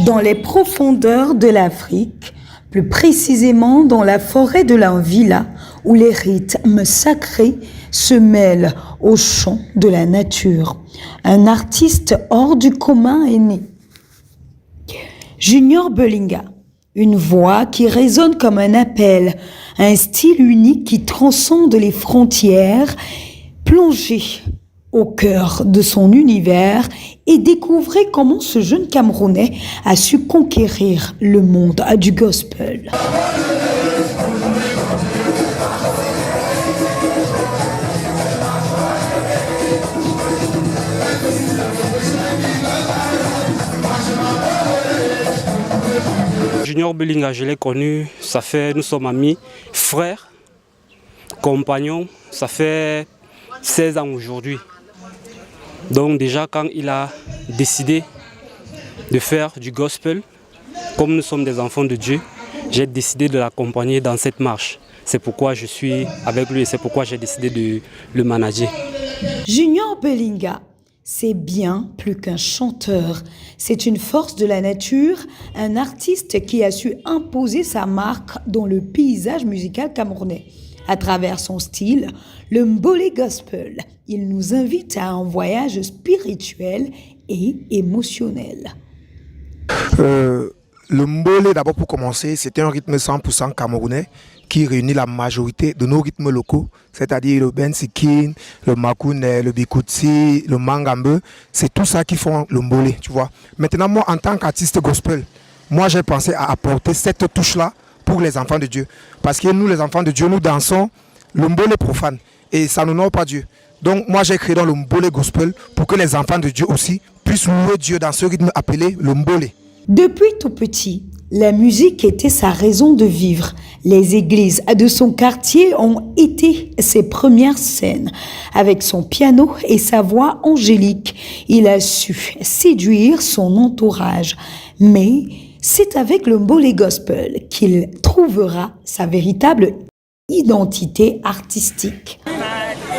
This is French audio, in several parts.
Dans les profondeurs de l'Afrique, plus précisément dans la forêt de l'Anvila, où les rythmes sacrés se mêlent aux chants de la nature, un artiste hors du commun est né. Junior Belinga, une voix qui résonne comme un appel, un style unique qui transcende les frontières, plongé au cœur de son univers et découvrez comment ce jeune Camerounais a su conquérir le monde du gospel. Junior Belinga, je l'ai connu, nous sommes amis, frères, compagnons, ça fait 16 ans aujourd'hui. Donc déjà quand il a décidé de faire du gospel, comme nous sommes des enfants de Dieu, j'ai décidé de l'accompagner dans cette marche. C'est pourquoi je suis avec lui et c'est pourquoi j'ai décidé de le manager. Junior Belinga, c'est bien plus qu'un chanteur. C'est une force de la nature, un artiste qui a su imposer sa marque dans le paysage musical camerounais. À travers son style, le Mbolé Gospel, il nous invite à un voyage spirituel et émotionnel. Le Mbolé, d'abord pour commencer, c'était un rythme 100% camerounais qui réunit la majorité de nos rythmes locaux, c'est-à-dire le bensikin, le makoune, le bikutsi, le mangambe. C'est tout ça qui font le Mbolé, tu vois. Maintenant, moi, en tant qu'artiste gospel, moi, j'ai pensé à apporter cette touche-là pour les enfants de Dieu. Parce que nous, les enfants de Dieu, nous dansons le Mbolé profane et ça n'honore pas Dieu. Donc moi, j'ai créé dans le Mbolé Gospel pour que les enfants de Dieu aussi puissent louer Dieu dans ce rythme appelé le Mbolé. Depuis tout petit, la musique était sa raison de vivre. Les églises de son quartier ont été ses premières scènes. Avec son piano et sa voix angélique, il a su séduire son entourage. Mais c'est avec le Mbolé Gospel qu'il trouvera sa véritable identité artistique.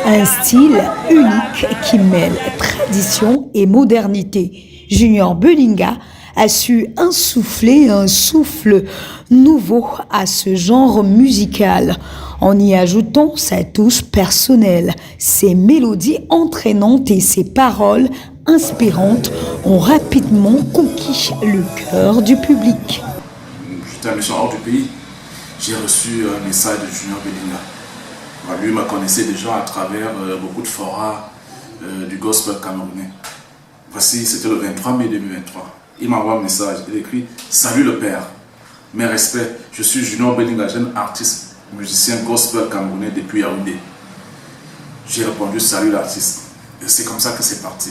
Un style unique qui mêle tradition et modernité. Junior Belinga a su insuffler un souffle nouveau à ce genre musical en y ajoutant sa touche personnelle. Ses mélodies entraînantes et ses paroles inspirantes ont rapidement conquis le cœur du public. J'étais en mission hors du pays. J'ai reçu un message de Junior Belinga. Lui me connaissait déjà à travers beaucoup de forats du gospel camerounais. Voici, c'était le 23 mai 2023. Il m'envoie un message, il écrit « Salut le père, mes respects, je suis Junior Belinga, jeune artiste, musicien gospel camerounais depuis Yaoundé. » J'ai répondu « Salut l'artiste ». Et c'est comme ça que c'est parti.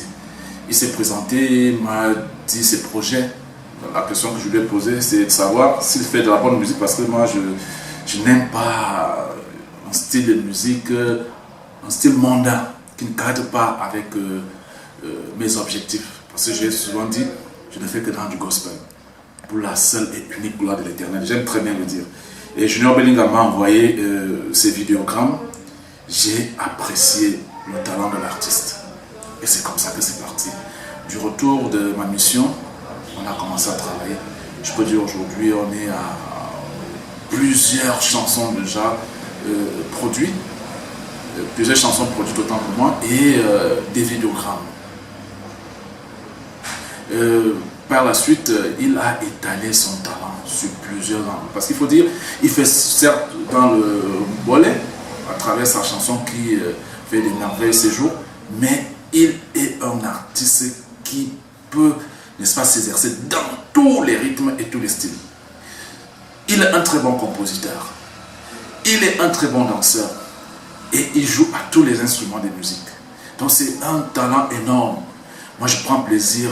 Il s'est présenté, il m'a dit ses projets. La question que je lui ai posée, c'est de savoir s'il fait de la bonne musique, parce que moi, je n'aime pas un style de musique, un style mondain, qui ne cadre pas avec mes objectifs. Parce que j'ai souvent dit, je ne fais que dans du gospel, pour la seule et unique gloire de l'Éternel. J'aime très bien le dire. Et Junior Belinga m'a envoyé ses vidéogrammes. J'ai apprécié le talent de l'artiste. Et c'est comme ça que c'est parti. Du retour de ma mission, on a commencé à travailler. Je peux dire aujourd'hui, on est à plusieurs chansons déjà produites. Plusieurs chansons produites autant pour moi et des vidéogrammes. Par la suite, il a étalé son talent sur plusieurs ans. Parce qu'il faut dire, il fait certes dans le Mbolé, à travers sa chanson qui fait des merveilles ces jours, mais il est un artiste qui peut, n'est-ce pas, s'exercer dans tous les rythmes et tous les styles. Il est un très bon compositeur. Il est un très bon danseur. Et il joue à tous les instruments de musique. Donc c'est un talent énorme. Moi je prends plaisir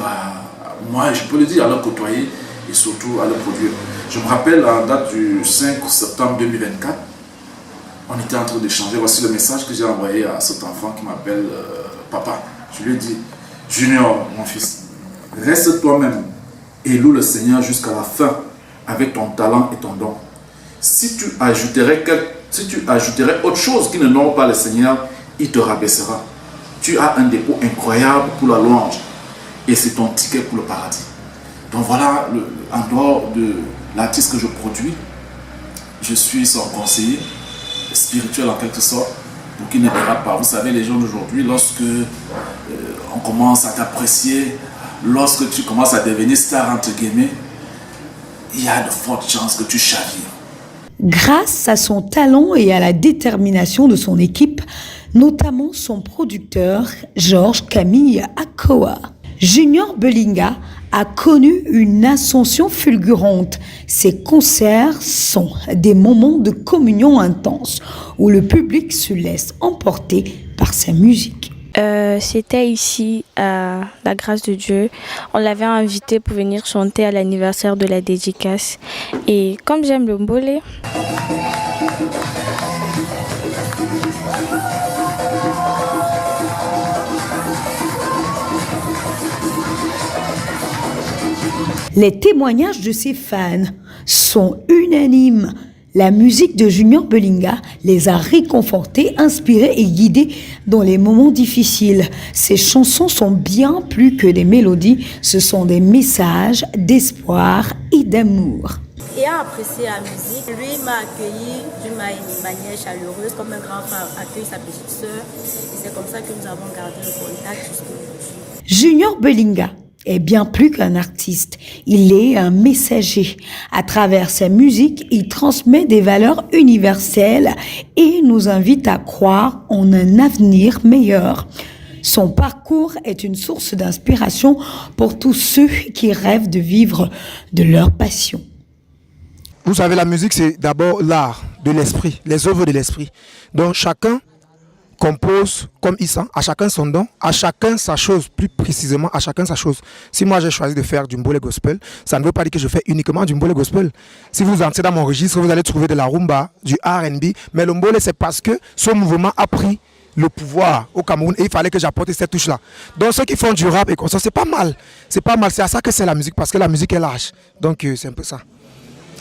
moi je peux le dire, à le côtoyer et surtout à le produire. Je me rappelle à la date du 5 septembre 2024, on était en train d'échanger. Voici le message que j'ai envoyé à cet enfant qui m'appelle papa. Je lui ai dit, Junior, mon fils, reste toi-même et loue le Seigneur jusqu'à la fin avec ton talent et ton don. Si tu ajouterais autre chose qui ne honore pas le Seigneur, il te rabaissera. Tu as un dépôt incroyable pour la louange et c'est ton ticket pour le paradis. Donc voilà, en dehors de l'artiste que je produis, je suis son conseiller spirituel en quelque sorte, pour qu'il ne dérape pas. Vous savez, les gens d'aujourd'hui, lorsque on commence à t'apprécier, lorsque tu commences à devenir star entre guillemets, il y a de fortes chances que tu chavires. Grâce à son talent et à la détermination de son équipe, notamment son producteur Georges Camille Akoa, Junior Belinga a connu une ascension fulgurante. Ses concerts sont des moments de communion intense où le public se laisse emporter par sa musique. C'était ici, à la grâce de Dieu. On l'avait invité pour venir chanter à l'anniversaire de la dédicace. Et comme j'aime le mbolé, Les témoignages de ses fans sont unanimes. La musique de Junior Belinga les a réconfortés, inspirés et guidés dans les moments difficiles. Ses chansons sont bien plus que des mélodies, ce sont des messages d'espoir et d'amour. Ayant apprécié la musique, lui m'a accueilli d'une manière chaleureuse, comme un grand frère accueille sa petite sœur. Et c'est comme ça que nous avons gardé le contact jusqu'aujourd'hui. Junior Belinga est bien plus qu'un artiste. Il est un messager. À travers sa musique, il transmet des valeurs universelles et nous invite à croire en un avenir meilleur. Son parcours est une source d'inspiration pour tous ceux qui rêvent de vivre de leur passion. Vous savez, la musique, c'est d'abord l'art de l'esprit, les œuvres de l'esprit. Donc chacun compose comme il sent, à chacun son don, à chacun sa chose, plus précisément à chacun sa chose. Si moi j'ai choisi de faire du mbolé gospel, ça ne veut pas dire que je fais uniquement du mbolé gospel. Si vous entrez dans mon registre, vous allez trouver de la rumba, du R&B, mais le mbolé c'est parce que ce mouvement a pris le pouvoir au Cameroun et il fallait que j'apporte cette touche-là. Donc ceux qui font du rap et comme ça, c'est pas mal, c'est à ça que c'est la musique, parce que la musique est large. Donc c'est un peu ça.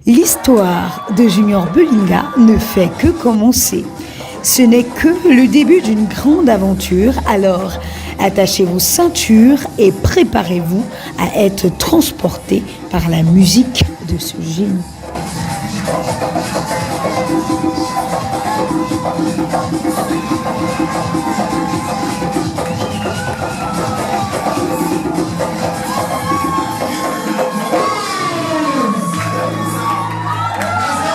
L'histoire de Junior Belinga ne fait que commencer. Ce n'est que le début d'une grande aventure, alors attachez vos ceintures et préparez-vous à être transportés par la musique de ce génie.